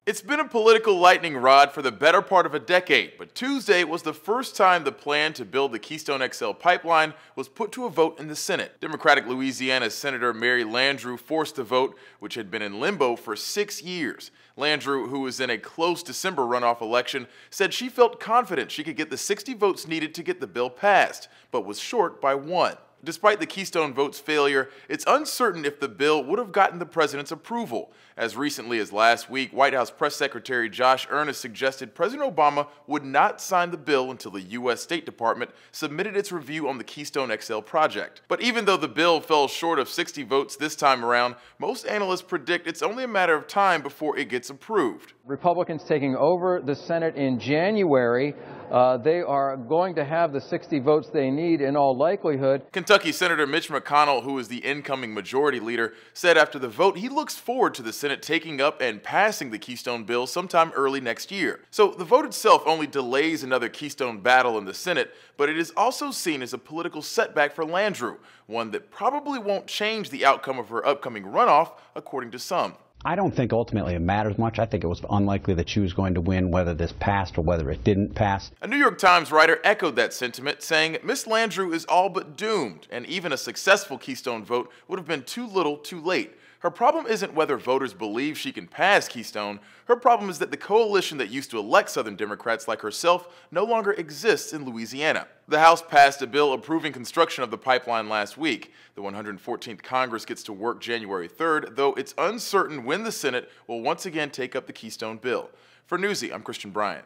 It's been a political lightning rod for the better part of a decade, but Tuesday was the first time the plan to build the Keystone XL pipeline was put to a vote in the Senate. Democratic Louisiana Senator Mary Landrieu forced the vote, which had been in limbo for 6 years. Landrieu, who was in a close December runoff election, said she felt confident she could get the 60 votes needed to get the bill passed, but was short by 1. Despite the Keystone vote's failure, it's uncertain if the bill would have gotten the president's approval. As recently as last week, White House Press Secretary Josh Earnest suggested President Obama would not sign the bill until the U.S. State Department submitted its review on the Keystone XL project. But even though the bill fell short of 60 votes this time around, most analysts predict it's only a matter of time before it gets approved. Republicans taking over the Senate in January, they are going to have the 60 votes they need in all likelihood. Kentucky Senator Mitch McConnell, who is the incoming majority leader, said after the vote he looks forward to the Senate taking up and passing the Keystone bill sometime early next year. So the vote itself only delays another Keystone battle in the Senate, but it is also seen as a political setback for Landrieu, one that probably won't change the outcome of her upcoming runoff, according to some. I don't think ultimately it matters much. I think it was unlikely that she was going to win, whether this passed or whether it didn't pass. A New York Times writer echoed that sentiment, saying Miss Landrieu is all but doomed, and even a successful Keystone vote would have been too little too late. Her problem isn't whether voters believe she can pass Keystone. Her problem is that the coalition that used to elect Southern Democrats like herself no longer exists in Louisiana. The House passed a bill approving construction of the pipeline last week. The 114th Congress gets to work January 3rd, though it's uncertain when the Senate will once again take up the Keystone bill. For Newsy, I'm Christian Bryant.